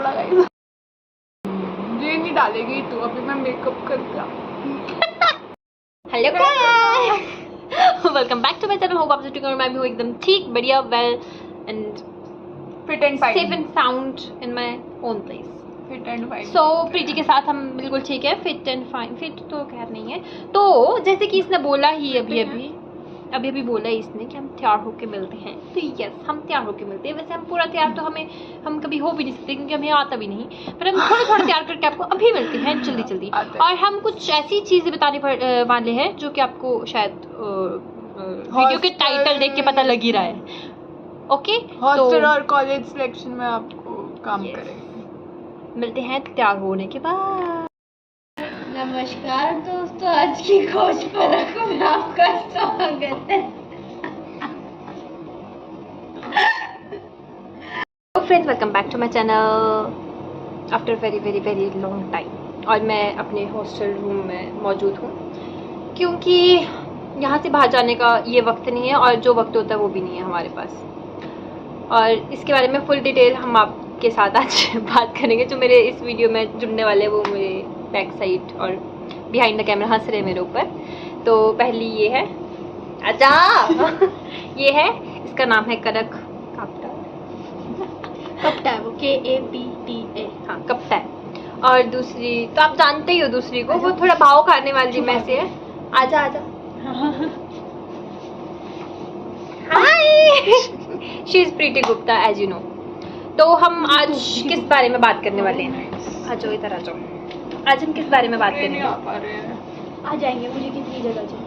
कपड़ा गाइस। ये नहीं डालेगी तू, अभी मैं मेकअप करके hello guys, welcome back to my channel. Hope आप सब ठीक होंगे। मैं भी हूँ एकदम ठीक, बढ़िया, well and fit and fine, safe and sound in my own place. Fit and fine. So Preeti के साथ हम बिल्कुल ठीक है, फिट एंड फाइन। फिट तो खैर नहीं है, तो जैसे कि इसने बोला ही अभी बोला ही इसने कि हम तैयार होके मिलते हैं, तो यस, हम तैयार होके मिलते हैं। वैसे हम पूरा तैयार तो हम कभी हो भी नहीं सकते क्योंकि हमें आता भी नहीं, पर हम थोड़ा तैयार करके आपको अभी मिलते हैं जल्दी। और हम कुछ ऐसी चीजें बताने वाले हैं जो कि आपको शायद वीडियो के टाइटल देख के पता लग ही रहा है। ओके, हॉस्टल और कॉलेज सिलेक्शन में आपको काम करेंगे। मिलते हैं तैयार होने के बाद। नमस्कार दोस्तों, आज की खोज परख में आपका स्वागत है। Friends, welcome back to my channel after very very very long time. और मैं अपने हॉस्टल रूम में मौजूद हूँ क्योंकि यहाँ से बाहर जाने का ये वक्त नहीं है, और जो वक्त होता है वो भी नहीं है हमारे पास। और इसके बारे में फुल डिटेल हम आपके साथ आज बात करेंगे। जो मेरे इस वीडियो में जुड़ने वाले वो मेरे बैक साइड और बिहाइंड द कैमरा हंस रहे मेरे ऊपर। तो पहली ये है, आजा ये है, इसका नाम है कनक काप्टा। कप्टा है वो, KAPTA। हाँ, कप्टा है। और दूसरी तो आप जानते ही हो, दूसरी को वो थोड़ा भाव खाने वाली में से है। आजा आजा, hi, she is Preeti Gupta as you know. तो हम आज किस बारे में बात करने वाले हैं? आ जाओ इधर, आ जाओ। आज हम किस बारे में बात करेंगे? आ जाएंगे। मुझे कितनी जगह चाहिए?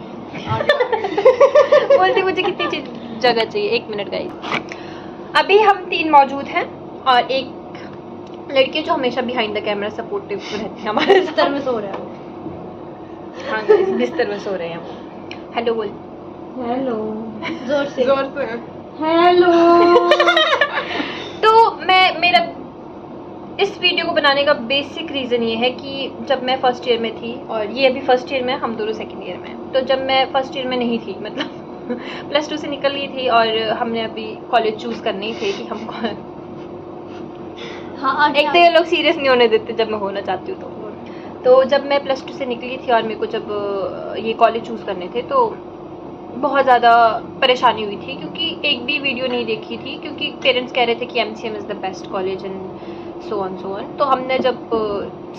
बोलते मुझे कितनी जगह चाहिए? 1 मिनट गाइस। अभी हम 3 मौजूद हैं और एक लड़की जो हमेशा बिहाइंड द कैमरा सपोर्टिव रहती है हमारे। बिस्तर में सो रहा है। हाँ गाइस, बिस्तर में सो रहे हैं वो। हेलो बोल। हेलो, जोर से हेलो। तो मेरा इस वीडियो को बनाने का बेसिक रीज़न ये है कि जब मैं फर्स्ट ईयर में थी, और ये अभी फर्स्ट ईयर में, हम दोनों सेकंड ईयर में, तो जब मैं फर्स्ट ईयर में नहीं थी, मतलब +2 से निकल गई थी और हमने अभी कॉलेज चूज़ करने ही थे कि हम हाँ, एक तो ये लोग सीरियस नहीं होने देते जब मैं होना चाहती हूँ। तो जब मैं +2 से निकली थी और मेरे को जब ये कॉलेज चूज़ करने थे तो बहुत ज़्यादा परेशानी हुई थी क्योंकि एक भी वीडियो नहीं देखी थी, क्योंकि पेरेंट्स कह रहे थे कि MCM is the best college and so on. तो हमने जब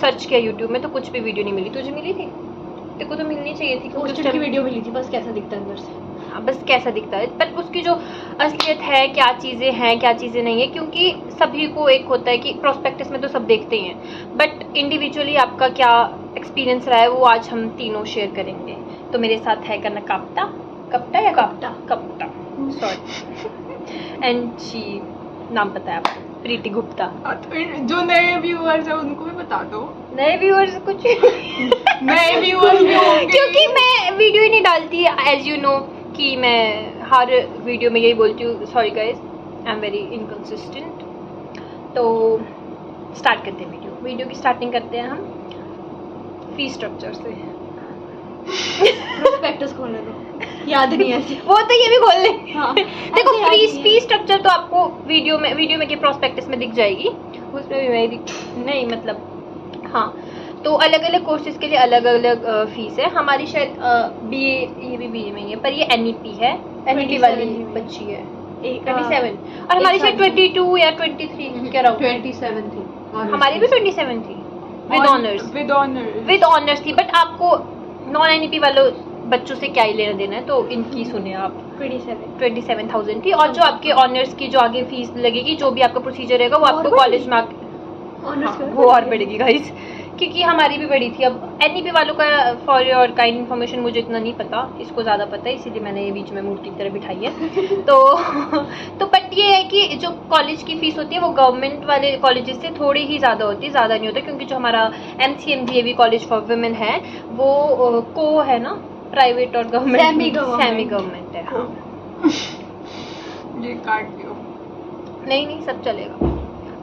सर्च किया यूट्यूब में तो कुछ भी वीडियो नहीं मिली। तुझे मिली थी? तेरे को तो मिलनी चाहिए थी। पोस्टर की वीडियो मिली थी, बस कैसा दिखता है अंदर से। हाँ, बस कैसा दिखता है, पर उसकी जो असलियत है, क्या चीज़ें हैं क्या चीज़ें नहीं है, क्योंकि सभी को एक होता है कि प्रोस्पेक्टस में तो सब देखते ही हैं, बट इंडिविजुअली आपका क्या एक्सपीरियंस रहा है वो आज हम तीनों शेयर करेंगे। तो मेरे साथ है कनक काप्टा, कप्टा या काप्टा, कप्टा, सॉरी, एंड शी, नाम पता है आपको, प्रीति गुप्ता। तो जो नए व्यूअर्स हैं उनको भी बता दो। नए व्यूअर्स कुछ नए व्यूअर्स भी होंगे क्योंकि मैं वीडियो ही नहीं डालती, एज यू नो कि मैं हर वीडियो में यही बोलती हूँ, sorry guys, I am very inconsistent. तो स्टार्ट करते हैं वीडियो की स्टार्टिंग करते हैं हम फी स्ट्रक्चर से। प्रोस्पेक्टस खोलने दो, याद नहीं है वो तो ये भी खोल ले। हाँ। देखो, फी स्ट्रक्चर तो आपको वीडियो में के प्रोस्पेक्टस में दिख जाएगी, उसमें भी नहीं, मतलब हाँ। तो अलग अलग कोर्सेज के लिए अलग अलग फीस है। हमारी शायद BA, ये भी BA में ही है, पर ये NEP है, NEP वाली बच्ची है 27, और हमारी शायद 22 या 23 क्या रहा, 27 थी। हमारी भी 27 थी विद ऑनर्स थी। बट आपको नॉन NEP वालों बच्चों से क्या ही लेना देना है, तो इनकी सुने आप। 27,000 थी, और जो आपके ऑनर्स की जो आगे फीस लगेगी, जो भी आपका प्रोसीजर रहेगा वो आपको कॉलेज में वो और बढ़ेगी गाइस, क्योंकि हमारी भी बढ़ी थी। अब NEP वालों का फॉर योर काइंड इन्फॉर्मेशन मुझे इतना नहीं पता, इसको ज़्यादा पता है, इसीलिए मैंने ये बीच में मूर्ति की तरह बिठाई है। तो बट ये है कि जो कॉलेज की फ़ीस होती है वो गवर्नमेंट वाले कॉलेजेस से थोड़ी ही ज़्यादा होती है, ज़्यादा नहीं होता, क्योंकि जो हमारा MCM DAV college for women है वो को है ना, प्राइवेट और गवर्नमेंट, सेमी गवर्नमेंट है। हाँ, ये काट दियो। नहीं सब चलेगा,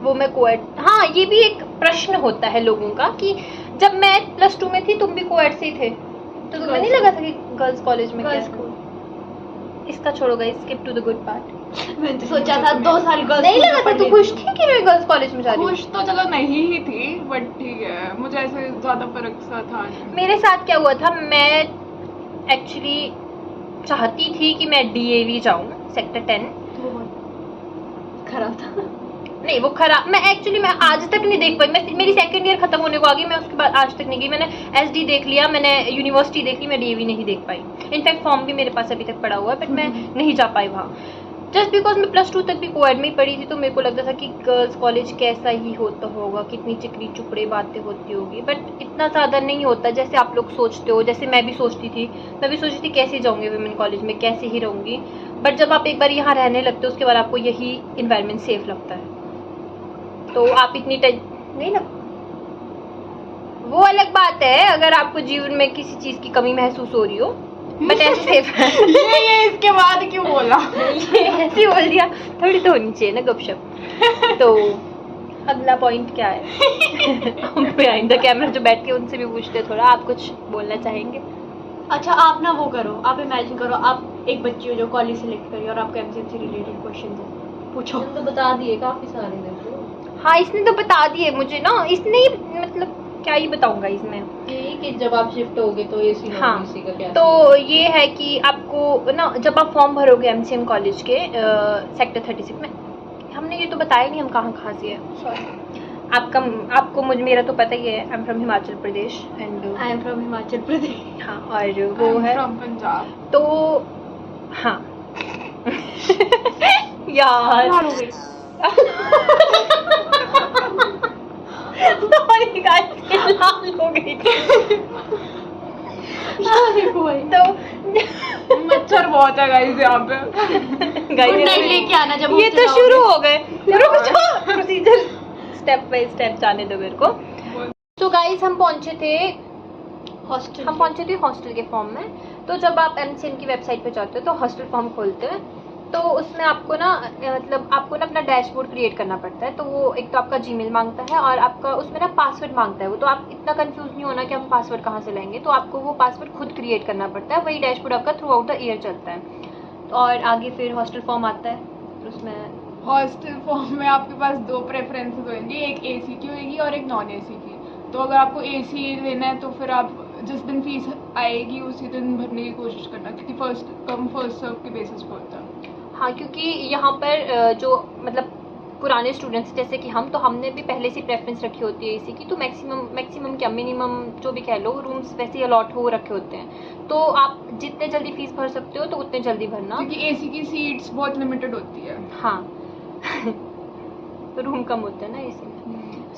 वो मैं कोएड। हाँ, ये भी एक प्रश्न होता है लोगों का कि जब मैं +2 में थी तुम भी कोएड से ही थे, तो तुम्हें नहीं लगा था कि गर्ल्स कॉलेज में क्या है? इसका छोड़ो guys, skip to the good part. मैंने तो सोचा था 2 साल गर्ल्स नहीं लगा था? तू खुश थी कि मैं गर्ल्स कॉलेज में जा रही हूँ? खुश तो चलो नहीं ही थी, बट ठीक है, मुझे ऐसे ज्यादा फर्क सा था नहीं। मेरे साथ क्या हुआ था, मैं एक्चुअली चाहती थी कि मैं DAV जाऊँ, सेक्टर 10। खराब था। नहीं वो खराब, मैं आज तक नहीं देख पाई। मैं मेरी सेकंड ईयर खत्म होने को आ गई, मैं उसके बाद आज तक नहीं गई। मैंने SD देख लिया, मैंने यूनिवर्सिटी देख ली, मैं DAV नहीं देख पाई। इनफैक्ट फॉर्म भी मेरे पास अभी तक पड़ा हुआ है, बट मैं नहीं जा पाई वहाँ, जस्ट बिकॉज मैं +2 तक भी कोएड में ही पढ़ी थी। तो मेरे को लगता था कि गर्ल्स कॉलेज कैसा ही होता होगा, कितनी चिकनी चुपड़ी बातें होती होगी, बट इतना ज़्यादा नहीं होता जैसे आप लोग सोचते हो। जैसे मैं भी सोचती थी कैसे जाऊँगी वुमेन कॉलेज में, कैसे ही रहूँगी। बट जब आप एक बार यहाँ रहने लगते हो, उसके बाद आपको यही इन्वायरमेंट सेफ लगता है, तो आप इतनी नहीं लग। वो अलग बात है अगर आपको जीवन में किसी चीज़ की कमी महसूस हो रही हो, बट ऐसे सेफ है। ये इसके बाद क्यों बोला? ये ऐसे बोल दिया, थोड़ी तो होनी चाहिए ना गपशप। तो अगला पॉइंट क्या है? हम बिहाइंड द कैमरा जो बैठ के उनसे भी पूछते हैं, थोड़ा आप कुछ बोलना चाहेंगे? अच्छा आप ना वो करो, आप इमेजिन करो आप एक बच्ची हो जो कॉलेज सेलेक्ट करी और आपको MCM से रिलेटेड क्वेश्चन है, पूछो। तो बता दिए काफी सारे मेरे को। हाँ इसने तो बता दिए मुझे ना, इसने ही मतलब क्या ही बताऊंगा इसमें। यही कि जब आप शिफ्ट होगे तो AC हाँ, AC का क्या? तो ये है कि आपको ना जब आप फॉर्म भरोगे MCM कॉलेज के सेक्टर 36 में, हमने ये तो बताया नहीं हम कहाँ से है, सॉरी। आपको मेरा तो पता ही है, I am from Himachal Pradesh and I am from Himachal Pradesh. हाँ, और वो है फ्रॉम पंजाब। तो हाँ यार सॉरी गाइस, लाल हो गई थी। तो मच्छर बहुत है गाइस यहाँ पे। गाइस लेके आना जब ये तो शुरू हो गए, रुक जाओ, प्रोसीजर स्टेप बाय स्टेप जाने दो मेरे को। तो गाइस हम पहुंचे थे हॉस्टल के फॉर्म में। तो जब आप MCM की वेबसाइट पे जाते हो तो हॉस्टल फॉर्म खोलते हैं, तो उसमें आपको ना अपना डैशबोर्ड क्रिएट करना पड़ता है। तो वो एक तो आपका जीमेल मांगता है और आपका उसमें ना पासवर्ड मांगता है वो। तो आप इतना कंफ्यूज नहीं होना कि हम पासवर्ड कहाँ से लेंगे, तो आपको वो पासवर्ड खुद क्रिएट करना पड़ता है। वही डैशबोर्ड आपका थ्रू आउट द ईयर चलता है। और आगे फिर हॉस्टल फॉर्म आता है, तो उसमें हॉस्टल फॉर्म में आपके पास 2 प्रेफरेंसेस होंगी, एक AC की होगी और एक नॉन AC की। तो अगर आपको AC लेना है तो फिर आप जिस दिन फीस आएगी उसी दिन भरने की कोशिश करना, क्योंकि फर्स्ट कम फर्स्ट सर्व के बेसिस पे होता है। हाँ, क्योंकि यहाँ पर जो मतलब पुराने स्टूडेंट्स जैसे कि हम, तो हमने भी पहले से प्रेफरेंस रखी होती है AC की। तो मैक्सिमम क्या मिनिमम जो भी कह लो, रूम्स वैसे ही अलॉट हो रखे होते हैं। तो आप जितने जल्दी फीस भर सकते हो तो उतने जल्दी भरना, क्योंकि AC की सीट्स बहुत लिमिटेड होती है। हाँ रूम कम होते हैं ना AC में,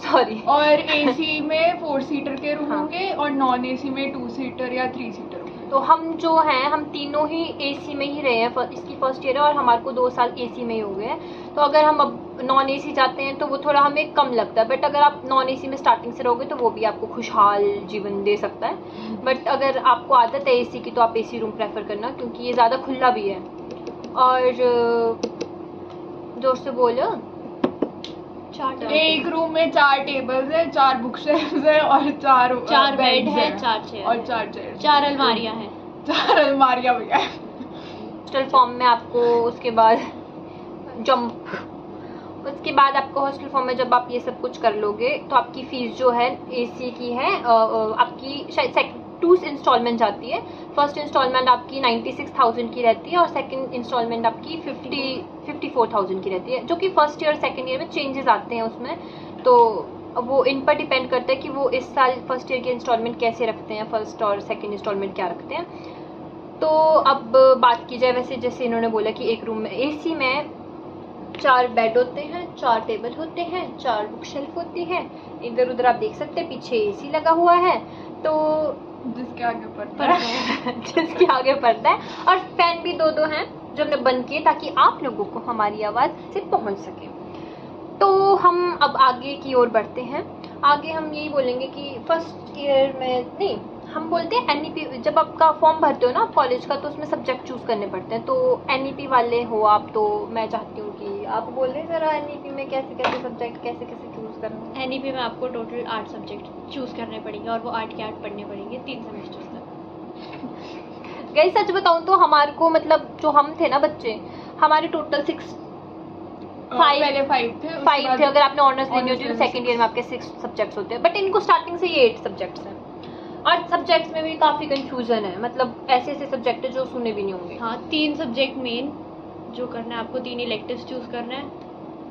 सॉरी। और AC में 4 सीटर के रूम हाँ। होंगे और नॉन AC में 2 सीटर या 3 सीटर होंगे। तो हम जो हैं, हम तीनों ही AC में ही रहे हैं, इसकी फर्स्ट ईयर है और हमारे को 2 साल AC में ही हो गए हैं। तो अगर हम अब नॉन AC जाते हैं तो वो थोड़ा हमें कम लगता है, बट अगर आप नॉन AC में स्टार्टिंग से रहोगे तो वो भी आपको खुशहाल जीवन दे सकता है। बट अगर आपको आदत है AC की तो आप AC रूम प्रेफर करना, क्योंकि ये ज़्यादा खुला भी है। और जोर से बोलो, एक रूम में 4 टेबल्स है, 4 बुक शेल्फ्स है और 4 बेड है, 4 चेयर और 4 चेयर, 4 अलमारियां हैं, 4 अलमारियां भी है। हॉस्टल फॉर्म में आपको उसके बाद आपको हॉस्टल फॉर्म में जब आप ये सब कुछ कर लोगे तो आपकी फीस जो है AC की है आपकी शायद 2 इंस्टॉलमेंट जाती है। फर्स्ट इंस्टॉलमेंट आपकी 96,000 की रहती है और सेकंड इंस्टॉलमेंट आपकी 54,000 की रहती है, जो कि फर्स्ट ईयर सेकंड ईयर में चेंजेस आते हैं उसमें। तो वो इन पर डिपेंड करता है कि वो इस साल फर्स्ट ईयर के इंस्टॉलमेंट कैसे रखते हैं, फर्स्ट और सेकंड इंस्टॉलमेंट क्या रखते हैं। तो अब बात की जाए, वैसे जैसे इन्होंने बोला कि एक रूम में AC में 4 बेड होते हैं, 4 टेबल होते हैं, 4 बुक शेल्फ होती है, इधर उधर आप देख सकते हैं, पीछे AC लगा हुआ है, तो जिसके आगे पड़ता है जिसके आगे पड़ता है, और फैन भी 2 हैं जो हमने बंद किए ताकि आप लोगों को हमारी आवाज़ से पहुंच सके। तो हम अब आगे की ओर बढ़ते हैं। आगे हम यही बोलेंगे कि फर्स्ट ईयर में नहीं, हम बोलते हैं NEP। जब आपका फॉर्म भरते हो ना आप कॉलेज का, तो उसमें सब्जेक्ट चूज़ करने पड़ते हैं। तो NEP वाले हो आप, तो मैं चाहती हूँ कि आप बोलें ज़रा NEP में कैसे सब्जेक्ट कैसे चूज़ करना है। NEP में आपको टोटल 8 सब्जेक्ट चूज़ करने पड़ेंगे और वो 8 के 8 पढ़ने पड़ेंगे 3 सेमेस्टर्स तक। गाइस सच बताऊँ तो हमारे को मतलब जो हम थे ना बच्चे, हमारे टोटल 6 पहले 5 थे, उसके 5 बाद थे। अगर आपने ऑनर्स लेनी honors होती है तो लेने सेकंड ईयर में आपके 6 सब्जेक्ट्स होते हैं, बट इनको स्टार्टिंग से ही 8 सब्जेक्ट्स हैं। और सब्जेक्ट्स में भी काफ़ी कंफ्यूजन है, मतलब ऐसे ऐसे सब्जेक्ट है जो सुने भी नहीं होंगे। हाँ, 3 सब्जेक्ट मेन जो करना है आपको, 3 इलेक्टिव्स चूज़ करना है।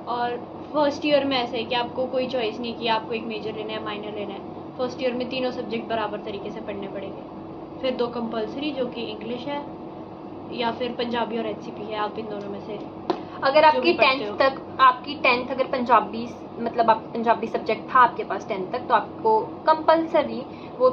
और फर्स्ट ईयर में ऐसा है कि आपको कोई चॉइस नहीं कि आपको एक मेजर लेना है, माइनर लेना है। फर्स्ट ईयर में तीनों सब्जेक्ट बराबर तरीके से पढ़ने पड़ेंगे। फिर 2 कंपलसरी जो कि इंग्लिश है या फिर पंजाबी और एचसीपी है, आप इन दोनों में से अगर जो आपकी भी पढ़ते 10th हो। तक, आपकी 10th अगर पंजाबी, मतलब आपका पंजाबी सब्जेक्ट था आपके पास 10th तक, तो आपको कंपलसरी वो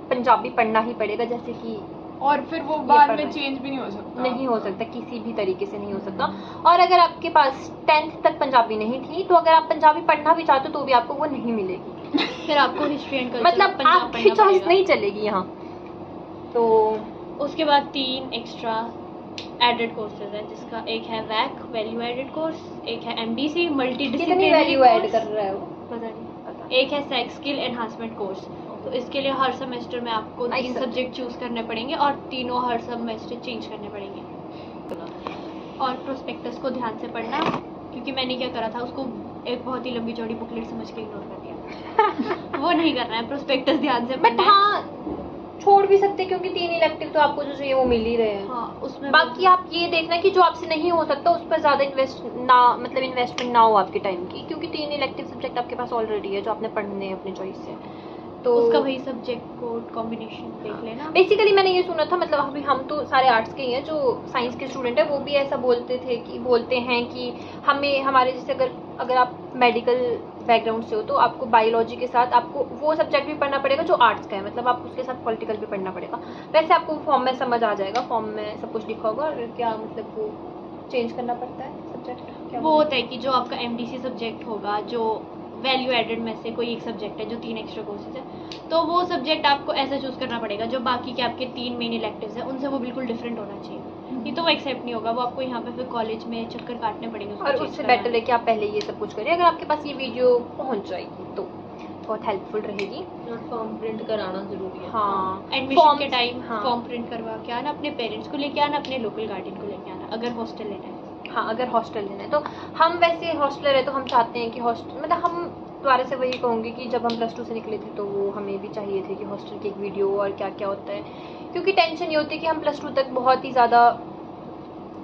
पंजाबी पढ़ना ही पड़ेगा। जैसे कि और फिर वो बाद पढ़ में रहे हैं। चेंज भी नहीं हो सकता। नहीं हो सकता, किसी भी तरीके से नहीं हो सकता। और अगर आपके पास 10th तक पंजाबी नहीं थी, तो अगर आप पंजाबी पढ़ना भी चाहते हो तो भी आपको वो नहीं मिलेगी। फिर आपको हिस्ट्री एंड कल्चर मतलब आपकी चॉइस नहीं चलेगी यहाँ। तो उसके बाद 3 एक्स्ट्रा एडेड कोर्सेज है, जिसका एक है वैक वैल्यू एडेड कोर्स, एक है एमडीसी मल्टी कितनी डिसिप्लिनरी वैल्यू ऐड कर रहा है वो? पता नहीं, एक है सेक्स स्किल एनहांसमेंट कोर्स। तो इसके लिए हर सेमेस्टर में आपको Nice 3 subject. सब्जेक्ट चूज करने पड़ेंगे और तीनों हर सेमेस्टर चेंज करने पड़ेंगे। और प्रोस्पेक्टस को ध्यान से पढ़ना, क्योंकि मैंने क्या करा था, उसको एक बहुत ही लंबी चौड़ी बुकलेट समझ के इग्नोर कर दिया। वो नहीं करना है, प्रोस्पेक्टस ध्यान से बट पढ़ना है। हाँ, छोड़ भी सकते, क्योंकि 3 इलेक्टिव तो आपको जो चाहिए वो मिल ही रहे हैं। हाँ, उसमें बाकी आप ये देखना कि जो आपसे नहीं हो सकता उस पर ज्यादा इन्वेस्टमेंट ना हो आपके टाइम की, क्योंकि 3 इलेक्टिव सब्जेक्ट आपके पास ऑलरेडी है जो आपने पढ़ने हैं अपनी चॉइस से। तो उसका वही सब्जेक्ट कोड कॉम्बिनेशन देख लेना। बेसिकली मैंने ये सुना था, मतलब अभी हम तो सारे आर्ट्स के ही हैं, जो साइंस के स्टूडेंट है वो भी ऐसा बोलते हैं कि हमें, हमारे जैसे अगर आप मेडिकल बैकग्राउंड से हो तो आपको बायोलॉजी के साथ आपको वो सब्जेक्ट भी पढ़ना पड़ेगा जो आर्ट्स का है, मतलब आप उसके साथ पॉलिटिकल भी पढ़ना पड़ेगा। वैसे आपको फॉर्म में समझ आ जाएगा, फॉर्म में सब कुछ लिखा होगा। और क्या मतलब वो चेंज करना पड़ता है सब्जेक्ट? क्या वो होता है कि जो आपका एमडीसी सब्जेक्ट होगा, जो वैल्यू एडेड में से कोई एक सब्जेक्ट है, जो 3 एक्स्ट्रा कोर्सेज है, तो वो सब्जेक्ट आपको ऐसा चूज करना पड़ेगा जो बाकी के आपके 3 मेन इलेक्टिव्स हैं उनसे वो बिल्कुल डिफरेंट होना चाहिए। नहीं तो वो एक्सेप्ट नहीं होगा, वो आपको यहाँ पे फिर कॉलेज में चक्कर काटने पड़ेंगे उसको और change उससे कराने। बेटर है कि आप पहले ये सब कुछ करिए। अगर आपके पास ये वीडियो पहुंच जाएगी तो बहुत हेल्पफुल रहेगी। और फॉर्म प्रिंट कराना जरूरी है। हाँ, एडमिशन Forms, के टाइम हाँ। फॉर्म प्रिंट करवा के आना, अपने पेरेंट्स को लेके आना, अपने लोकल गार्डियन को लेके आना, अगर हॉस्टल लेना है। हाँ, अगर हॉस्टल लेना है तो हम वैसे हॉस्टलर है तो हम चाहते हैं कि हॉस्टल, मतलब हम दोबारा से वही कहूँगी कि जब हम +2 से निकले थे तो वो हमें भी चाहिए थे कि हॉस्टल की एक वीडियो और क्या क्या होता है, क्योंकि टेंशन ये होती है कि हम +2 तक बहुत ही ज़्यादा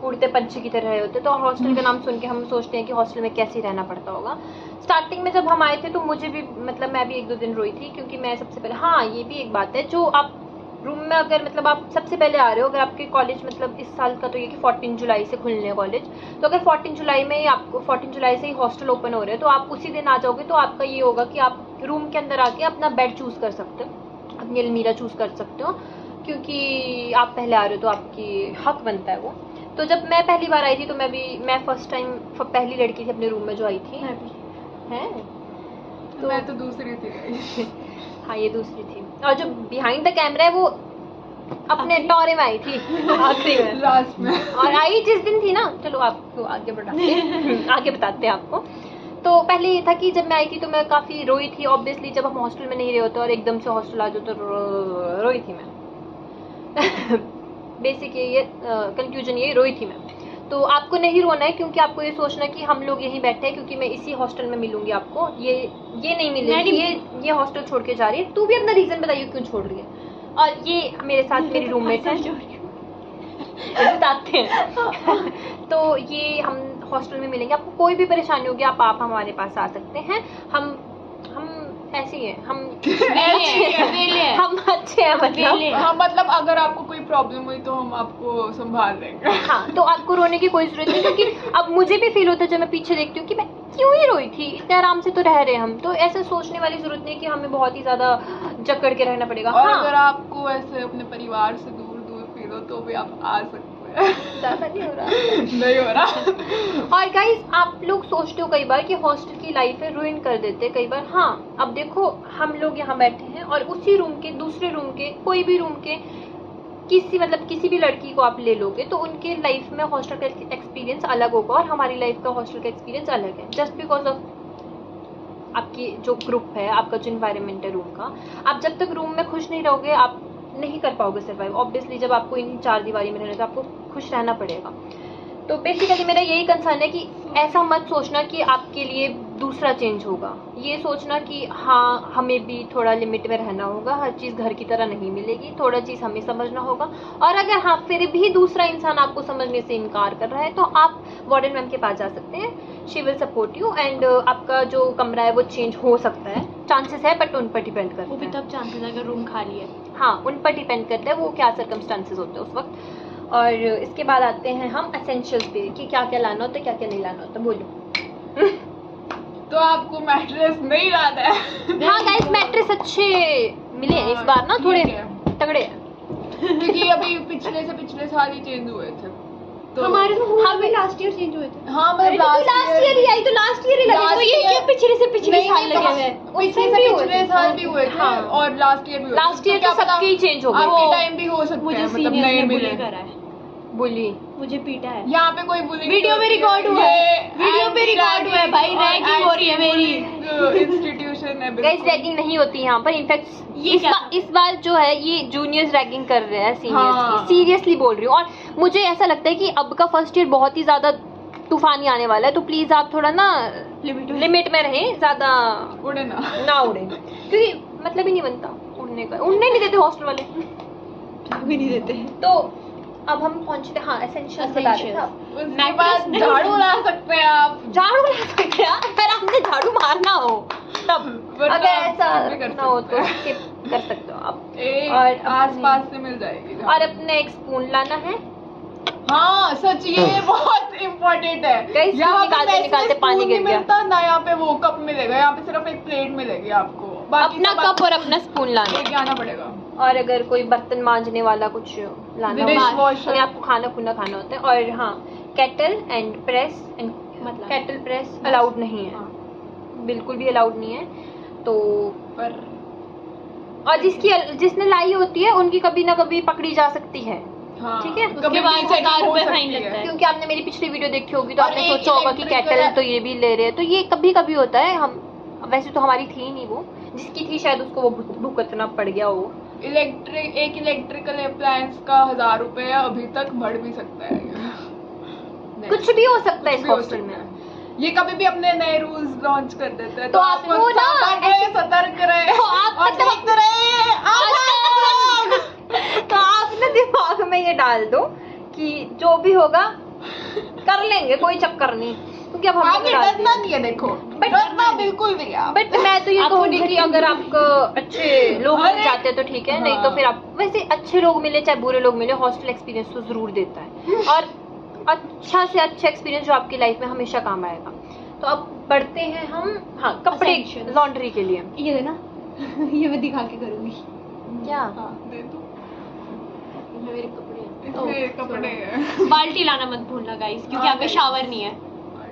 उड़ते पंछी की तरह रहे होते, तो हॉस्टल का नाम सुन के हम सोचते हैं कि हॉस्टल में कैसे रहना पड़ता होगा। स्टार्टिंग में जब हम आए थे तो मुझे भी, मतलब मैं भी 1-2 दिन रोई थी, क्योंकि मैं सबसे पहले, हाँ ये भी एक बात है, जो आप रूम में अगर, मतलब आप सबसे पहले आ रहे हो, अगर आपके कॉलेज, मतलब इस साल का तो ये कि 14 जुलाई से खुलने हैं कॉलेज, तो अगर 14 जुलाई में ही आपको 14 जुलाई से ही हॉस्टल ओपन हो रहे हैं तो आप उसी दिन आ जाओगे, तो आपका ये होगा कि आप रूम के अंदर आके अपना बेड चूज़ कर सकते हो, अपनी अलमीरा चूज़ कर सकते हो, क्योंकि आप पहले आ रहे हो तो आपकी हक बनता है वो। तो जब मैं पहली बार आई थी तो मैं फर्स्ट टाइम पहली लड़की थी अपने रूम में जो आई थी। हैं? तो मैं तो दूसरी थी। हाँ, ये दूसरी थी। और जो बिहाइंड द कैमरा है वो अपने टॉरे में आई थी आखिरी में, लास्ट में। और आई जिस दिन थी ना, चलो आपको आगे बढ़ाते हैं आगे बताते हैं आपको। तो पहले ये था कि जब मैं आई थी तो मैं काफ़ी रोई थी, ऑब्वियसली जब हम हॉस्टल में नहीं रहे होते और एकदम से हॉस्टल आ जाओ तो रोई थी मैं बेसिक ये कंक्लूजन ये रोई थी मैं। तो आपको नहीं रोना है, क्योंकि आपको ये सोचना है कि हम लोग यहीं बैठे हैं क्योंकि मैं इसी हॉस्टल में मिलूंगी आपको, ये नहीं मिलेगी, ये हॉस्टल छोड़ के जा रही है। तू भी अपना रीज़न बताइए क्यों छोड़ रही है। और ये मेरे साथ मेरी रूममेट है बताते हैं तो ये हम हॉस्टल में मिलेंगे, आपको कोई भी परेशानी होगी आप हमारे पास आ सकते हैं। हम ऐसे ही हैं, हम हम अच्छे हैं, मतलब हाँ, मतलब अगर आपको कोई प्रॉब्लम हुई तो हम आपको संभाल लेंगे। हाँ, तो आपको रोने की कोई जरूरत नहीं, क्योंकि अब मुझे भी फील होता है जब मैं पीछे देखती हूँ कि मैं क्यों ही रोई थी, इतने आराम से तो रह रहे हैं हम, तो ऐसा सोचने वाली जरूरत नहीं कि हमें बहुत ही ज्यादा जकड़ के रहना पड़ेगा। और हाँ, अगर आपको ऐसे अपने परिवार से दूर फील हो तो भी आप आ सकते हैं। ज्यादा नहीं हो रहा नहीं हो रहा। और गाइस, आप लोग सोचते हो कई बार कि हॉस्टल की लाइफ है रुइन कर देते हैं कई बार। हाँ, अब देखो हम लोग यहाँ बैठे हैं और उसी रूम के, दूसरे रूम के, कोई भी रूम के किसी भी लड़की को आप ले लोगे तो उनके लाइफ में हॉस्टल का एक्सपीरियंस अलग होगा और हमारी लाइफ का हॉस्टल का एक्सपीरियंस अलग है, जस्ट बिकॉज ऑफ आपकी जो ग्रुप है, आपका जो इन्वायरमेंट है रूम का। आप जब तक रूम में खुश नहीं रहोगे आप नहीं कर पाओगे सर्वाइव। ऑब्वियसली जब आपको इन 4 दीवारी में रहना है तो आपको खुश रहना पड़ेगा। तो बेसिकली मेरा यही कंसर्न है कि ऐसा मत सोचना कि आपके लिए दूसरा चेंज होगा, ये सोचना कि हाँ हमें भी थोड़ा लिमिट में रहना होगा, हर चीज़ घर की तरह नहीं मिलेगी, थोड़ा चीज़ हमें समझना होगा। और अगर हाँ फिर भी दूसरा इंसान आपको समझने से इनकार कर रहा है तो आप वार्डन मैम के पास जा सकते हैं, she will support you. And आपका जो कमरा है वो चेंज हो सकता है, चांसेस है, बट उन पर डिपेंड करता है। वो भी तब चांसेस है अगर रूम खाली है। हाँ उन पर डिपेंड करता है वो क्या सर्कमस्टांसेस होते हैं उस वक्त। और इसके बाद आते हैं हम एसेंशियल्स पे कि क्या क्या लाना होता है, क्या क्या नहीं लाना होता। बोलो। तो आपको मैट्रेस नहीं लाना है? हाँ गाइस, मैट्रेस अच्छे मिले हैं इस बार ना, थोड़े ठीक है। तगड़े हैं। क्योंकि अभी पिछले साल ही चेंज हुए थे तो हमारे तो हमें लास्ट ईयर चेंज हुए थे। हाँ अरे तो लास्ट ईयर ही आई, तो लास्ट ईयर ही लगे। Last तो ये year- क्या पिछले से पिछले साल लगे हुए हैं? पिछले से पिछले साल भी हुए थे हाँ। और लास्ट ईयर भी हुए थे। लास्ट ईयर क्या तो पता सबके ही चेंज हो गए। आपके टाइम भी हो सकते मुझे हैं, मतलब सीनियर नए ने मिले। बुली करा है, बोली मुझे पीटा है। यहाँ पे कोई bullying वीडियो में नहीं रिकॉर्ड होती हुआ है, ये वीडियो पे रिकॉर्ड हुआ है भाई, और रैगिंग हो रही है मेरी। इंस्टीट्यूशन है गाइस, रैगिंग नहीं होती यहाँ पर। इनफैक्ट ये क्या था? इस बार जो है ये जूनियर्स रैगिंग कर रहे हैं सीनियर्स हाँ। की, सीरियसली बोल रही हूँ। और मुझे ऐसा लगता है कि अब का फर्स्ट ईयर बहुत ही ज्यादा तूफानी आने वाला है, तो प्लीज आप थोड़ा ना लिमिट में रहें, ज्यादा उड़े ना ना उड़े, क्योंकि मतलब ही नहीं बनता उड़ने का, उड़ने नहीं देते हॉस्टल वाले भी नहीं देते। तो अब हम पहुंचे थे, हाँ एसेंशियल्स बता रहे थे आप। उसके बाद झाड़ू ला सकते हैं आप, झाड़ू ला सकते हैं अगर आपने झाड़ू मारना हो तब, वरना अगर आप ऐसा skip भी कर ना हो सकते तो हैं। skip कर सकते हो आप। एक और आसपास से मिल जाएगी। और अपने एक स्पून लाना है। हाँ सच, ये बहुत इम्पोर्टेंट है। Guys, यहाँ पे निकालते- वैसे निकालते पानी spoon गिर नहीं गया। मिलता ना, यहाँ पे वो कप मिलेगा, यहाँ पे सिर्फ एक प्लेट मिलेगी आपको, बाकी अपना सब कप और अपना स्पून लाना है। लेके आना पड़ेगा। और अगर कोई बर्तन मांजने वाला कुछ लाना Dish हो, washer। अगर आपको खाना खुना खाना होता है। और हाँ केटल एंड प्रेस एंड मतलब केटल प्रेस अलाउड नहीं है, हाँ। बिल्कुल भी अलाउड नहीं है। तो पर और जिसने लाई होती है उनकी कभी ना कभी पकड़ी जा सकती है, हाँ, ठीक है। कभी उसके बाद भी checking 1000 हो रुपए सकती फाइन लगता है। क्योंकि आपने मेरी पिछली वीडियो देखी होगी तो और आपने एक सोचा होगा कि electrical केटल तो ये भी ले रहे हैं, तो ये कभी कभी होता है। हम वैसे तो हमारी थी नहीं, वो जिसकी थी शायद उसको वो भुगतना पड़ गया हो। एक इलेक्ट्रिकल अप्लायंस का 1000 रुपए है, अभी तक बढ़ भी सकता है। कुछ भी हो सकता है कुछ इस भी हो हॉस्टल सकता में। है। ये कभी भी अपने नए रूल्स लॉन्च कर देते हैं, तो आप आपको बस ना सावधान रहे, सतर्क रहे तो आप और मतलब- देखते रहिए। तो आप ना दिमाग में ये डाल दो कि जो भी होगा कर लेंगे, कोई चक्कर नहीं, क्योंकि अब हम आगे डरना नहीं है, देखो डरना बिल्कुल नहीं है आप। बट मैं तो ये आपको कहूंगी कि अगर आपको अच्छे लोग मिल अरे- जाते हैं तो ठीक है, नहीं तो हाँ। फिर आप वैसे अच्छे लोग मिले चाहे बुरे लोग मिले, हॉस्टल एक्सपीरियंस तो जरूर देता है, और अच्छा से अच्छा एक्सपीरियंस जो आपकी लाइफ में हमेशा काम आएगा। तो अब बढ़ते हैं हम, हाँ कपड़े Essentials। लॉन्ड्री के लिए। ये देना ये मैं दिखा के करूंगी। क्या दे दो, ये मेरे कपड़े हैं। इसमें कपड़े हैं। बाल्टी लाना मत भूलना गाइस, क्योंकि यहाँ पे शावर नहीं है।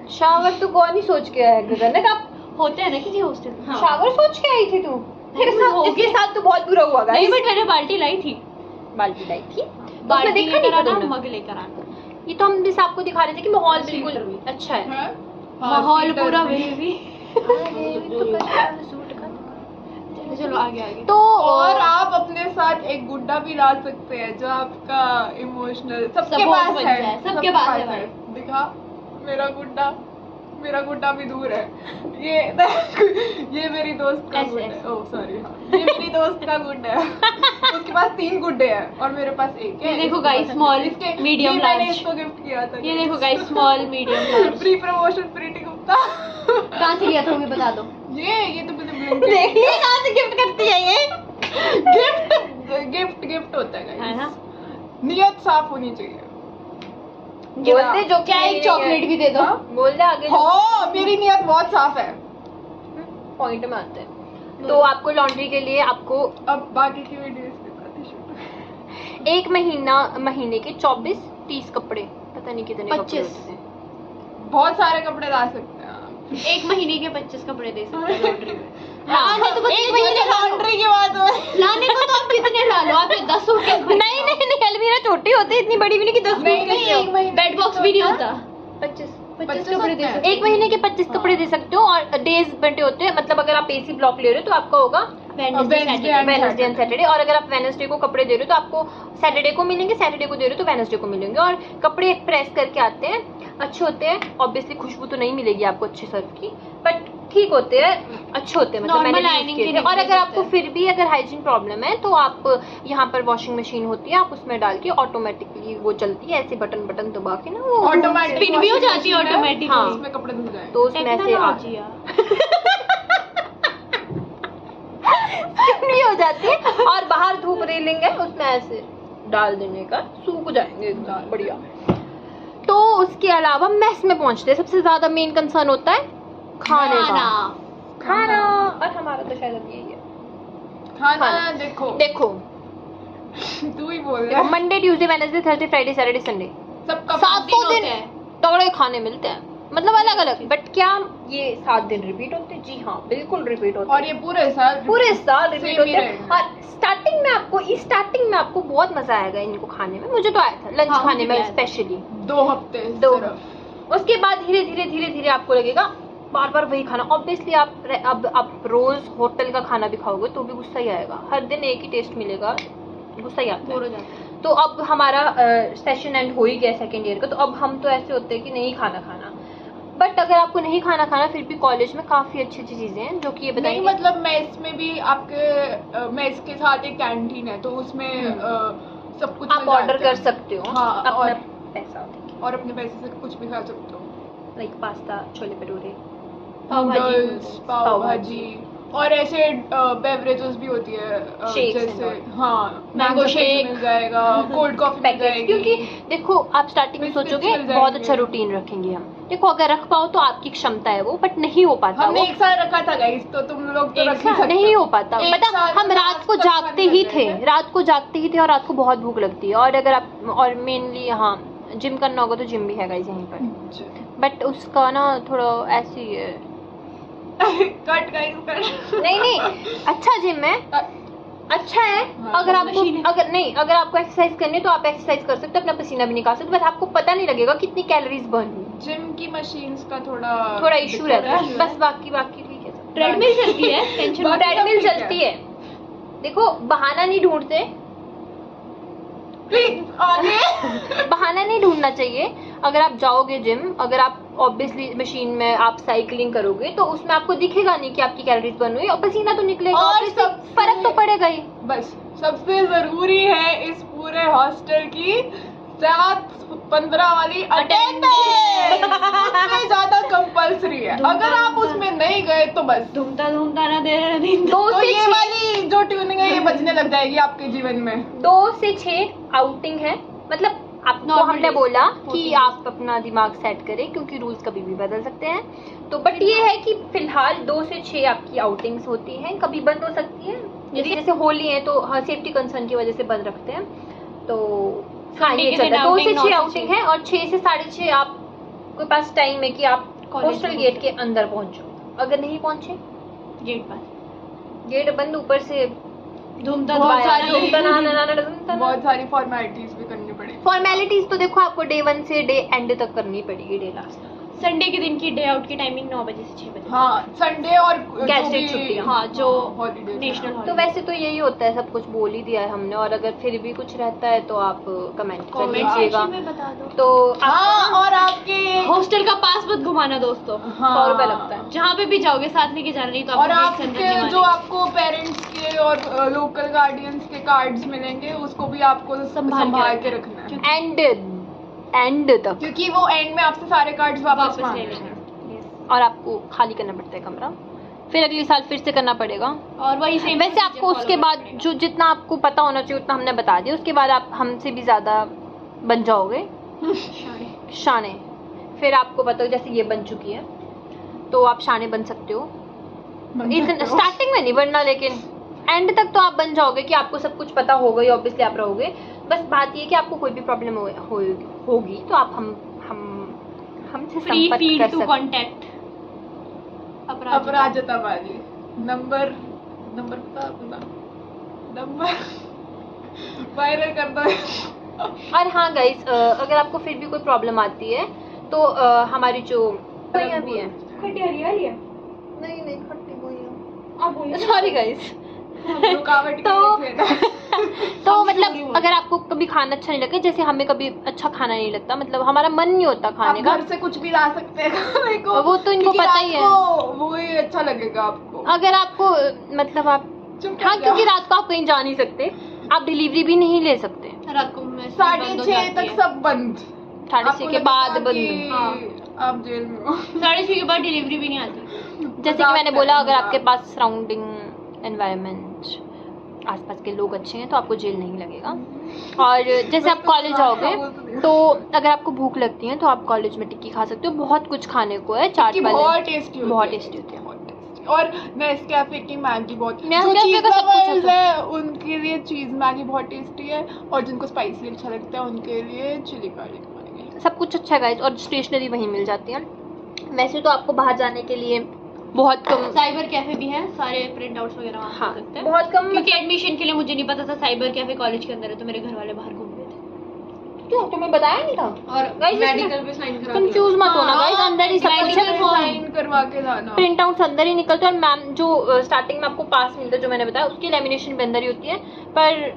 शावर तो कौन ही सोच के आया गगन, आप होते हैं ना किसी हॉस्टल में। शावर सोच के आई थी तू? तेरे साथ हो इसके गया। साथ तो बहुत बुरा हुआ नहीं गाइस। बट मैंने बाल्टी लाई थी। बाल्टी लाई थी तो उसमें बाल्टी देखा नहीं लेकर था आना, तुमने? मग लेकर आना। ये तो हम जिस आपको दिखा रहे थे कि माहौल Seater बिल्कुल भी। अच्छा है। हाँ, माहौल सीटर पूरा भी। बेबी। चलो आगे आगे। तो और आप अपने साथ एक गुड्डा भी ला सकते हैं जो आपका इमोशनल सबके Support पास बन है, जाए, सबके पास है भाई। दिखा, मेरा गुड्डा भी दूर है। ये ये मेरी दोस्त का ऐसे, गुड्डा है। ऐसे। ओह सॉरी, ये मेरी दोस्त का गुड्डा है। उसके पास 3 गुड्डे हैं और मेरे पास एक है। ये देखो इसके guys, पास- small, इसके medium, ये मैंने large। इसको गिफ्ट किया था। ये देखो guys, small medium large. Pre promotion Preeti Gupta. कहाँ से लिया था वो भी बता दो। ये तो मैंने देख लिया कहाँ से गिफ्ट करती है ये। गिफ्ट होता है है ना? guys। नियत साफ होनी चाहिए। बोल दे जो क्या एक चॉकलेट भी दे दो। बोल दे आगे। हाँ, मेरी नियत बहुत साफ है। पॉइंट में आते हैं। तो आपको लॉन्ड्री के लिए आपको अब बाकी की वीडियोस के साथ ही शूट। एक महीने के 24-30 कपड़े, पता नहीं कितने कपड़े 25 होते हैं। बहुत सारे कपड़े ला सकते हैं आप। एक महीने के 25 कपड़े दे सकते हैं लॉन्ड्री में। हाँ, लाने तो बस एक कितने महीने ला लो। लॉन्ड्री की बात हो रही है। लाने को तो आप कितने ला लो, आप ये 10 सूटकेस भर नहीं अलमीरा छोटी होती है, इतनी बड़ी भी नहीं कि 10 नहीं, एक महीने बेड बॉक्स भी नहीं होता। 25 25 कपड़े दे सकते एक महीने के 25 कपड़े दे सकते हो। और डेज बंटे होते हैं, मतलब अगर आप एसी ब्लॉक ले रहे हो तो आपका होगा वेडनेसडे एंड सैटरडे। और अगर आप वेडनेसडे को कपड़े दे रहे हो तो आपको सैटरडे को मिलेंगे, सैटरडे को दे रहे हो तो वेडनेसडे को मिलेंगे। और कपड़े प्रेस करके आते हैं, अच्छे होते हैं। ऑब्वियसली खुशबू तो नहीं मिलेगी आपको अच्छे सर्फ की, बट ठीक होते हैं, अच्छे होते हैं। मतलब Normal मैंने lining use किए के थे। और लिए अगर आपको होता है। फिर भी अगर हाइजीन प्रॉब्लम है तो आप यहाँ पर वॉशिंग मशीन होती है, आप उसमें डाल के ऑटोमेटिकली वो चलती है, ऐसे बटन बटन दबा के ना वो ऑटोमेटिक Spin भी हो जाती है automatic। हाँ। उसमें कपड़े धुल जाए। तो उसमें ऐसे टेक्नोलॉजी यार। नहीं हो जाती है। और बाहर धूप रेलिंग है, उसमें ऐसे डाल देने का, सूख जाएंगे एकदम बढ़िया। तो उसके अलावा मेस में पहुंचते हैं, सबसे ज्यादा मेन कंसर्न होता है खाने का। खाना। और हमारा तो शायद अब यही है खाना देखो तू ही बोल रहा है। Monday Tuesday Wednesday Thursday Friday Saturday Sunday सबका 7 दिन तगड़े खाने मिलते हैं, मतलब अलग अलग। बट क्या ये 7 दिन रिपीट होते हैं? जी हाँ, बिल्कुल रिपीट होते हैं। और ये पूरे साल रिपीट Same होते ही हैं। रहेगा। और स्टार्टिंग में आपको बहुत मजा आएगा इनको खाने में। मुझे तो आया था लंच हाँ, खाने मुझे में भी आया था। स्पेशली 2 हफ्ते 2। सिर्फ। उसके बाद धीरे धीरे आपको लगेगा बार बार वही खाना। ऑब्वियसली आप रोज होटल का खाना भी खाओगे तो भी गुस्सा ही आएगा। हर दिन एक ही टेस्ट मिलेगा, गुस्सा ही आता है। तो अब हमारा सेशन एंड हो ही गया सेकेंड ईयर का, तो अब हम तो ऐसे होते हैं कि नहीं खाना। बट अगर आपको नहीं खाना फिर भी कॉलेज में काफी अच्छी चीजें हैं जो कि ये नहीं बताएंगे। मतलब मेस में भी आपके मेस के साथ एक कैंटीन है, तो उसमें सब कुछ आप मिल ऑर्डर जाता कर है। सकते हो हाँ, अपना और पैसा देके, और अपने पैसे से कुछ भी खा सकते हो। Like pasta, chole bhature, noodles, pav bhaji, और ऐसे बेवरेजेस भी होती है Shakes जैसे and हाँ Mango shake मिल जाएगा, कोल्ड कॉफी मिल पैकेट। जाएगी। क्योंकि देखो आप स्टार्टिंग में Biscuits सोचोगे मिल बहुत जाएंगे। अच्छा रूटीन रखेंगे हम। देखो अगर रख पाओ तो आपकी क्षमता है वो, बट नहीं हो पाता हमने वो। एक साल रखा था गाइस, तो तुम लोग तो एक रख ही साल सकते नहीं हो पाता। एक पता साल हम में रात को आज तक जागते खाने ही लग थे, गए थे। रात को जागते ही थे और रात को बहुत भूख लगती है। और अगर आप और मेनली यहाँ जिम करना होगा तो जिम भी है गाइस यहीं पर, बट उसका ना थोड़ा ऐसी है। Cut guys cut. नहीं अच्छा जिम है, अच्छा है। हाँ, अगर आपको मशीन है। अगर आपको एक्सरसाइज करनी है तो आप एक्सरसाइज कर सकते हो, अपना पसीना भी निकाल सकते हो, बट आपको पता नहीं लगेगा कितनी कैलोरीज बर्न हुई। जिम की मशीन्स का थोड़ा इशू रहता है बस, बाकी ठीक है। ट्रेडमिल चलती है, टेंशन बाकी सब ट्रेडमिल ठीक है। चलती है। देखो बहाना नहीं ढूंढते, आगे बहाना नहीं ढूंढना चाहिए। अगर आप जाओगे जिम, अगर आप ऑब्वियसली मशीन में आप साइकिलिंग करोगे तो उसमें आपको दिखेगा नहीं कि आपकी कैलोरीज बर्न हुई, और पसीना तो निकलेगा, और obviously सबसे- फर्क तो पड़ेगा ही। बस सबसे जरूरी है इस पूरे हॉस्टल की 7:15 वाली अटेंडेंस। उससे ज्यादा कंपलसरी है। अगर आप उसमें नहीं गए तो बस घूमता ना दे रहे दिन। 2 तो से ये 6 वाली जो ट्यूनिंग है ये बचने लग जाएगी आपके जीवन में। 2 से 6 आउटिंग है। मतलब आपको Normal हमने days, बोला कि 14 आप अपना दिमाग सेट करें क्योंकि रूल्स कभी भी बदल सकते हैं। तो बट ये है कि फिलहाल 2 से 6 आपकी आउटिंग्स होती हैं, कभी बंद हो सकती है। जैसे होली है तो हाँ सेफ्टी कंसर्न की वजह से बंद रखते हैं। तो हाँ Sunday ये के चलता दिन है, 2 से outing, 6 9 से आउटिंग 6 है, और 6 से 6:30 आपके पास टाइम है कि आप College हॉस्टल में गेट के अंदर पहुंचो। अगर नहीं पहुंचे, गेट पर गेट बंद, ऊपर से धूमता बहुत धूमता सारी बहुत सारी फॉर्मेलिटीज भी करनी पड़ेगी। फॉर्मेलिटीज तो देखो आपको डे 1 से डे एंड तक करनी पड़ेगी, डे लास्ट तक। संडे के दिन की डे आउट की टाइमिंग 9 बजे से 6 बजे। हाँ संडे और Gazetted छुट्टियां। हाँ, जो हॉलीडेज नेशनल तो हॉलीडे। वैसे तो यही होता है, सब कुछ बोल ही दिया है हमने। और अगर फिर भी कुछ रहता है तो आप कमेंट कर कमेंट लीजिएगा। सेक्शन में बता दो। तो हाँ और आपके हॉस्टल का पास मत घुमाना दोस्तों, हाँ 100 रुपए लगता है। जहाँ पे भी जाओगे साथ लेके जाना, नहीं तो और आपको गेट से अंदर नहीं आपके जो मारेंगे। आपको पेरेंट्स के और लोकल गार्डियंस के कार्ड्स मिलेंगे उसको भी आपको संभाल संभाल के के रखना है, एंड तक। क्योंकि वो एंड में आपसे सारे कार्ड्स वापस वापस ले मांगेंगे। लेना। और आपको खाली करना पड़ता है कमरा, फिर अगले साल फिर से करना पड़ेगा। और वही सेम वैसे आपको उसके बाद जो जितना आपको पता होना चाहिए उतना हमने बता दिया। उसके बाद आप हमसे भी ज्यादा बन जाओगे शाने। फिर आपको पता हो जैसे ये बन चुकी है तो आप शाने बन सकते हो। स्टार्टिंग में नहीं बनना, लेकिन एंड तक तो आप बन जाओगे कि आपको सब कुछ पता होगा ही, ऑब्वियसली आप रहोगे। बस बात ये कि आपको कोई भी प्रॉब्लम होगी तो आप हमसे फ्री संपर्क फील्ड कर टू सकते। कांटेक्ट अपराजिता वाली नंबर पता आपका नंबर वायरल कर दो। और हाँ गाइस, अगर आपको फिर भी कोई प्रॉब्लम आती है तो हमारी जो भी है, खट्टी हरियाली है। नहीं खट्टी आप बोलिए। सॉरी गाइस, रुकावट तो के लिए तो मतलब अगर आपको कभी खाना अच्छा नहीं लगता, जैसे हमें कभी अच्छा खाना नहीं लगता, मतलब हमारा मन नहीं होता खाने का, घर से कुछ भी ला सकते हैं खाने को, वो तो इनको क्योंकि पता ही है। रात को वो ही अच्छा लगेगा आपको। अगर आपको मतलब आप चुप हाँ, कर क्योंकि जाओ। रात को आप कहीं जा नहीं सकते, आप डिलीवरी भी नहीं ले सकते, रात को मैं 6:30 तक सब बंद, 6:30 के बाद बंद। हाँ आप जेल में हो। 6:30 के बाद डिलीवरी भी नहीं आती। जैसे कि मैंने बोला, अगर मजाक। आपके पास सराउंडिंग एनवायरनमेंट, आसपास के लोग अच्छे हैं तो आपको जेल नहीं लगेगा। और जैसे आप कॉलेज जाओगे तो अगर आपको भूख लगती है तो आप कॉलेज में टिक्की खा सकते हो, बहुत कुछ खाने को है, चाट वाले बहुत टेस्टी होती बहुत है। टेस्टी होती है। और नेस्कैफे की मैगी बहुत, जो नेस्कैफे चीज का सब कुछ लवर्स अच्छा है उनके लिए चीज मैगी बहुत टेस्टी है, और जिनको स्पाइसी अच्छा लगता है उनके लिए चिली गार्लिक मैगी। सब कुछ अच्छा है गाइस, और स्टेशनरी वहीं मिल जाती है। वैसे तो आपको बाहर जाने के लिए बहुत कम, साइबर कैफे भी है, सारे प्रिंट आउट्स वगैरह वहाँ हाँ कर सकते हैं। बहुत कम, क्योंकि एडमिशन के लिए मुझे नहीं पता था साइबर कैफे कॉलेज के अंदर है, तो मेरे घर वाले बाहर घूम रहे थे। क्यों तुम्हें बताया नहीं था? और गाइस मेडिकल पे साइन करा कंफ्यूज मत होना गाइस, अंदर ही सब कुछ medical है, form। साइन करवा के जाना। प्रिंट आउट अंदर ही निकलते हैं। और मैम जो स्टार्टिंग में आपको पास मिलता है, जो मैंने बताया, उसकी लेमिनेशन भी अंदर ही होती है, पर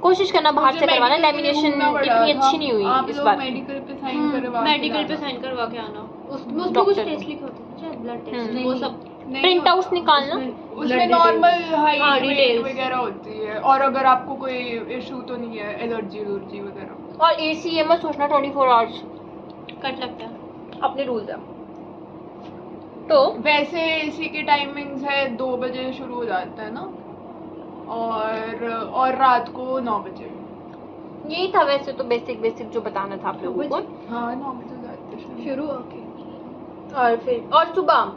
कोशिश करना बाहर से करवाना। लेमिनेशन इतनी अच्छी नहीं हुई इस बार। मेडिकल पे साइन करवा, मेडिकल पे साइन करवा के आना, उसमें कुछ डॉक्टर टेस्ट लिखे होते थे, ब्लड टेस्ट हम्म। वो सब। प्रिंट आउट निकालना, उसमें नॉर्मल हाँ, हाइट details। वगैरह होती है, और अगर आपको कोई इशू तो नहीं है, एलर्जी वगैरह। और एसी ये मत सोचना 24 आवर्स, कट लगता है। अपने रूल्स है। तो वैसे एसी की टाइमिंग्स है 2 बजे शुरू हो जाता है ना, और रात को 9 बजे। यही था वैसे तो बेसिक जो बताना था आप लोगों को। हाँ 9 बजे जाते हैं शुरू ओके। और फिर और सुबह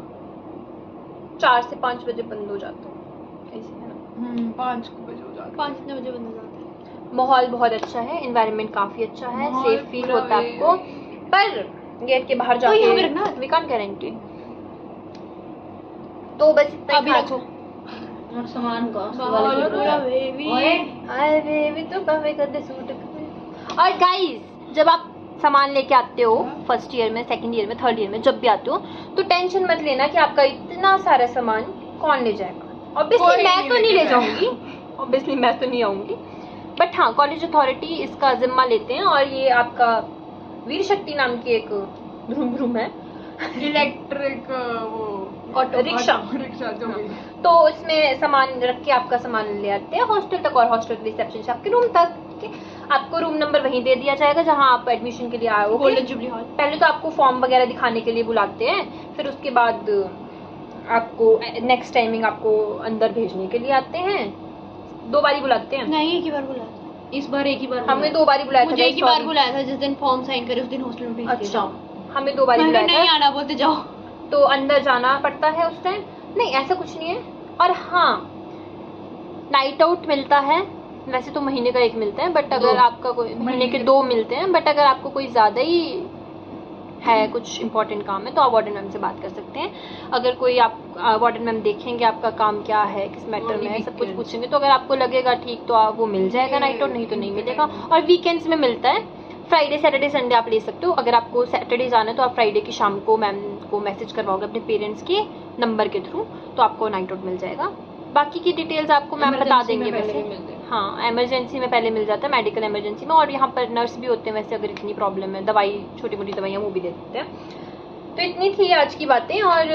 4 से 5 बजे बंद हो जाता है, ऐसे है ना। 5 बजे हो जाता 5 बजे बंद हो जाता है। माहौल बहुत अच्छा है, एनवायरनमेंट काफी अच्छा है, माहौल सेफ फील पूरा होता है वे- आपको, पर गेट के बाहर यहाँ पे जाके रखना। We can't guarantee. तो बस इतना अभी ही रखो। और सामान का बाहर पूरा बेबी। हाय बेबी तो बावे कर दे सूट। और गाइस जब आप सामान लेके आते हो फर्स्ट ईयर में, सेकंड ईयर में, थर्ड ईयर में, जब भी आते हो तो टेंशन मत लेना कि आपका इतना सारा सामान कौन ले जाएगा। ऑब्वियसली कोई मैं नहीं तो नहीं ले लेके जाऊंगी, ऑब्वियसली मैं तो नहीं आऊंगी, बट हाँ कॉलेज अथॉरिटी इसका जिम्मा लेते हैं। और ये आपका वीर शक्ति नाम की एक रूम है, इलेक्ट्रिक वो ऑटो रिक्शा जो भी। तो इसमें सामान रख के आपका सामान ले आते हैं हॉस्टल तक, और हॉस्टल रिसेप्शन से आपके रूम तक। ठीक है, आपको रूम नंबर वहीं दे दिया जाएगा जहां आप एडमिशन के लिए आए हो। Golden jubilee hall. पहले तो आपको फॉर्म वगैरह दिखाने के लिए बुलाते हैं, फिर उसके बाद आपको नेक्स्ट टाइमिंग आपको अंदर भेजने के लिए आते हैं। 2 बारी बुलाते हैं, नहीं, एक ही बार बुलाया था। इस बार एक ही बार हमें 2 बारी बुलाया था। मुझे एक ही बार sorry। बुलाया था, जिस दिन फॉर्म साइन करे उस दिन हॉस्टल में भेज दिया। अच्छा, हमें 2 बारी मैंने बुलाया नहीं था, आना, बोलते जाओ। तो अंदर जाना पड़ता है उस टाइम। नहीं ऐसा कुछ नहीं है। और हाँ नाइट आउट मिलता है, वैसे तो महीने का 1 मिलता है, बट अगर आपका कोई महीने के 2 मिलते हैं, बट अगर आपको कोई ज़्यादा ही है, कुछ इंपॉर्टेंट काम है, तो आप वार्डन मैम से बात कर सकते हैं। अगर कोई आप वार्डन मैम देखेंगे आपका काम क्या है, किस मैटर में है, सब कुछ पूछेंगे, तो अगर आपको लगेगा ठीक तो आप वो मिल जाएगा नाइट आउट, नहीं तो नहीं मिलेगा। और वीकेंड्स में मिलता है, फ्राइडे सैटरडे संडे आप ले सकते हो। अगर आपको सैटरडे जाना है तो आप फ्राइडे की शाम को मैम को मैसेज करवाओगे अपने पेरेंट्स के नंबर के थ्रू, तो आपको नाइट आउट मिल जाएगा। बाकी की डिटेल्स आपको मैम बता देंगे वैसे। हाँ एमरजेंसी में पहले मिल जाता है, मेडिकल इमरजेंसी में, और यहाँ पर नर्स भी होते हैं वैसे, अगर इतनी प्रॉब्लम है, दवाई छोटी मोटी दवाइयाँ वो भी दे देते हैं। तो इतनी थी आज की बातें, और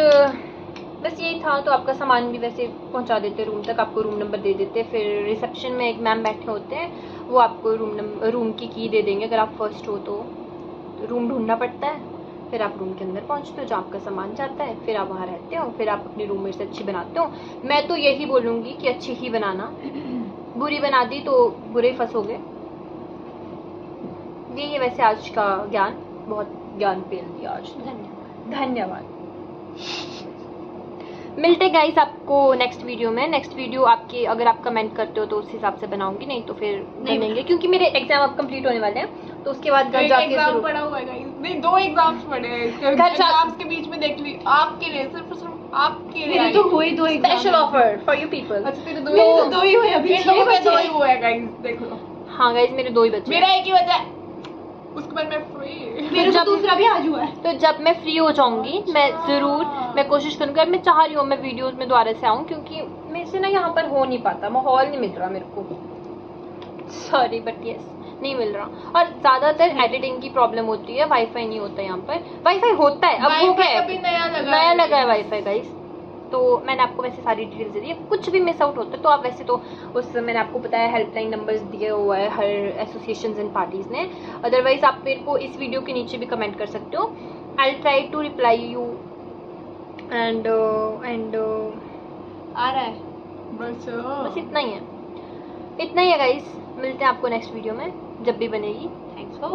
बस यही था। तो आपका सामान भी वैसे पहुँचा देते रूम तक, आपको रूम नंबर दे देते। फिर रिसेप्शन में एक मैम बैठे होते हैं, वो आपको रूम की की दे देंगे। अगर आप फर्स्ट हो तो रूम ढूंढना पड़ता है, फिर आप रूम के अंदर पहुंचते हो, जो आपका सामान जाता है, फिर आप वहाँ रहते हो, फिर आप अपनी रूममेट से अच्छी बनाते हो। मैं तो यही बोलूँगी कि अच्छी ही बनाना, बुरी बना दी तो बुरे फंसोगे। यही है वैसे आज का ज्ञान, बहुत ज्ञान पेल दिया आज। धन्यवाद। मिलते गाइस आपको नेक्स्ट वीडियो में। नेक्स्ट वीडियो आपके अगर आप कमेंट करते हो तो उस हिसाब से बनाऊंगी, नहीं तो फिर बनेंगे, क्योंकि मेरे एग्जाम अब कंप्लीट होने वाले हैं, तो उसके बाद घर जाके एग्जाम शुरू। पड़ा हुआ है guys। नहीं 2 एग्जाम्स पड़े हैं इसके, घर जा- एग्जाम्स के बीच में देख ली आपके लिए, सिर्फ आपके लिए। मेरे तो हुए 2 exam. Special offer for you people. अच्छा तेरे 2 मेरे तो 2 ही हुए अभी। 2 में 2 ही हुआ है गाइस, देख लो। हाँ गाइस मेरे 2 ही बचे मेरा एक ही बचा है, उसके बाद मैं फ्री। मेरे जब- तो दूसरा भी आज हुआ है। तो जब मैं फ्री हो जाऊंगी मैं जरूर, मैं कोशिश करूंगी, मैं चाह रही हूँ मैं वीडियोस में दोबारा से आऊँ, क्योंकि मेरे से ना यहाँ पर हो नहीं पाता, माहौल नहीं मिल रहा मेरे को, सॉरी बट यस नहीं मिल रहा। और ज़्यादातर एडिटिंग की प्रॉब्लम होती है, वाईफाई नहीं होता यहाँ पर। वाईफाई होता है, अब हो गया है, नया लगा है वाईफाई गाइस। तो मैंने आपको वैसे सारी डिटेल्स दे दी है, कुछ भी मिस आउट होता है तो आप वैसे तो उस मैंने आपको बताया हेल्पलाइन नंबर्स दिए हुआ है हर एसोसिएशंस एंड पार्टीज़ ने। अदरवाइज आप मेरे को इस वीडियो के नीचे भी कमेंट कर सकते हो, I try to reply you and आ रहा है बस इतना ही है, इतना ही है गाइस। मिलते हैं आपको नेक्स्ट वीडियो में जब भी बनेगी। Thanks for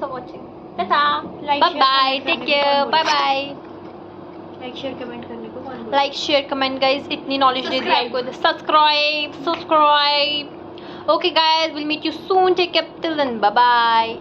watching, tata, Like, bye share, bye, comment take करने केयर, को bye bye. Like share comment करने को कौन बोला? लाइक शेयर कमेंट गाइस, इतनी नॉलेज दे दी आपको। Subscribe. Okay guys, will meet you soon, take care, till then bye bye.